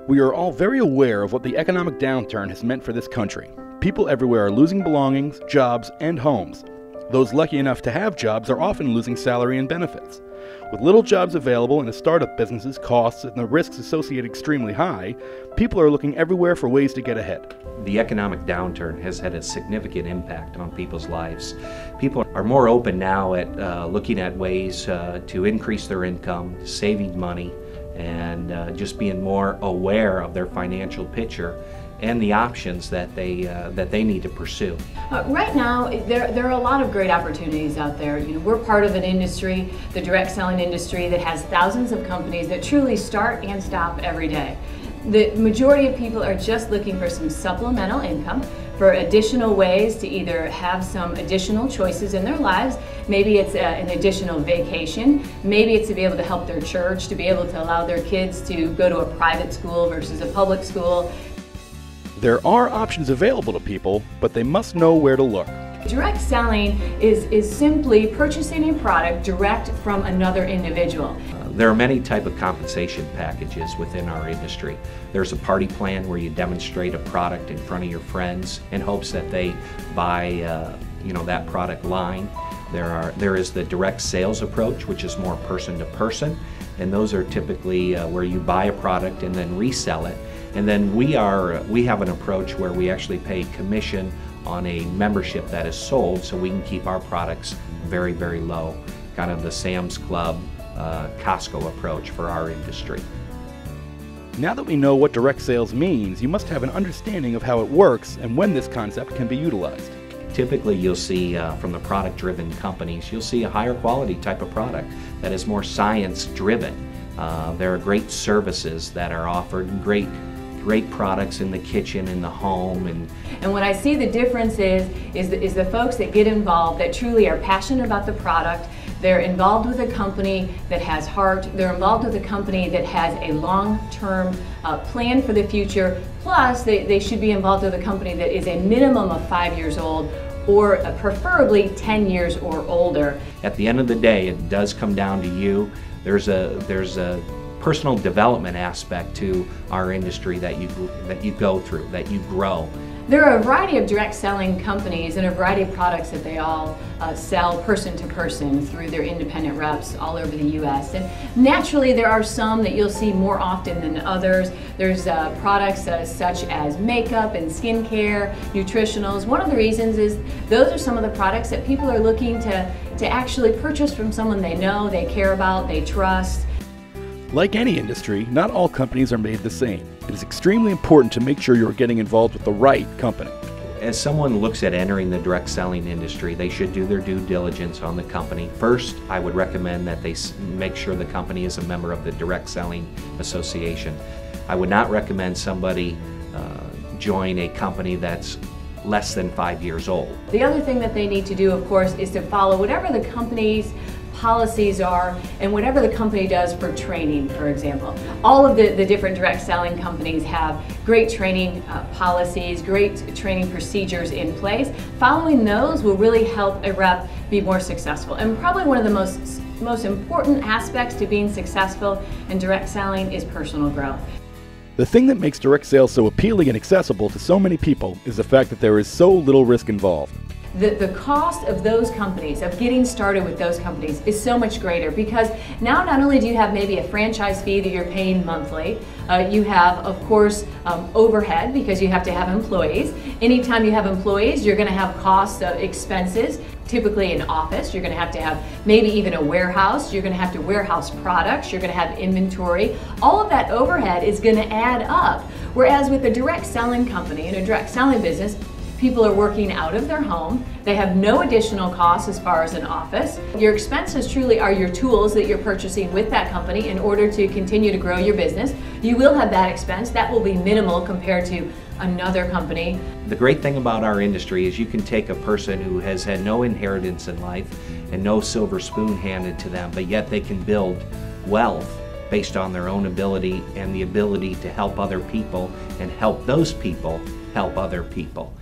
We are all very aware of what the economic downturn has meant for this country. People everywhere are losing belongings, jobs, and homes. Those lucky enough to have jobs are often losing salary and benefits. With little jobs available and a startup business's costs and the risks associated extremely high, people are looking everywhere for ways to get ahead. The economic downturn has had a significant impact on people's lives. People are more open now at looking at ways to increase their income, saving money, and just being more aware of their financial picture and the options that they need to pursue. Right now, there are a lot of great opportunities out there. We're part of an industry, the direct selling industry, that has thousands of companies that truly start and stop every day. The majority of people are just looking for some supplemental income, for additional ways to either have some additional choices in their lives. Maybe it's an additional vacation. Maybe it's to be able to help their church, to be able to allow their kids to go to a private school versus a public school. There are options available to people, but they must know where to look. Direct selling is simply purchasing a product direct from another individual. There are many types of compensation packages within our industry. There's a party plan where you demonstrate a product in front of your friends in hopes that they buy that product line. There is the direct sales approach, which is more person to person, and those are typically where you buy a product and then resell it. And then we have an approach where we actually pay commission on a membership that is sold, so we can keep our products very, very low, kind of the Sam's Club, Costco approach for our industry. Now that we know what direct sales means, you must have an understanding of how it works and when this concept can be utilized. Typically you'll see from the product-driven companies, you'll see a higher quality type of product that is more science-driven. There are great services that are offered, great products in the kitchen, in the home. And what I see the difference is the folks that get involved, that truly are passionate about the product. They're involved with a company that has heart. They're involved with a company that has a long-term plan for the future. Plus, they should be involved with a company that is a minimum of 5 years old, or preferably 10 years or older. At the end of the day, it does come down to you. There's a personal development aspect to our industry that you go through, that you grow. There are a variety of direct selling companies and a variety of products that they all sell person to person through their independent reps all over the U.S. And naturally there are some that you'll see more often than others. There's products such as makeup and skincare, nutritionals. One of the reasons is those are some of the products that people are looking to actually purchase from someone they know, they care about, they trust. Like any industry, not all companies are made the same. It is extremely important to make sure you're getting involved with the right company. As someone looks at entering the direct selling industry, they should do their due diligence on the company. First, I would recommend that they make sure the company is a member of the Direct Selling Association. I would not recommend somebody join a company that's less than 5 years old. The other thing that they need to do, of course, is to follow whatever the company's policies are and whatever the company does for training, for example. All of the different direct selling companies have great training policies, great training procedures in place. Following those will really help a rep be more successful. And probably one of the most important aspects to being successful in direct selling is personal growth. The thing that makes direct sales so appealing and accessible to so many people is the fact that there is so little risk involved. The cost of those companies, of getting started with those companies, is so much greater, because now not only do you have maybe a franchise fee that you're paying monthly, you have, of course, overhead because you have to have employees. Anytime you have employees, you're going to have costs of expenses. Typically an office, you're going to have maybe even a warehouse, you're going to have to warehouse products, you're going to have inventory. All of that overhead is going to add up. Whereas with a direct selling company and a direct selling business, people are working out of their home. They have no additional costs as far as an office. Your expenses truly are your tools that you're purchasing with that company in order to continue to grow your business. You will have that expense. That will be minimal compared to another company. The great thing about our industry is you can take a person who has had no inheritance in life and no silver spoon handed to them, but yet they can build wealth based on their own ability and the ability to help other people and help those people help other people.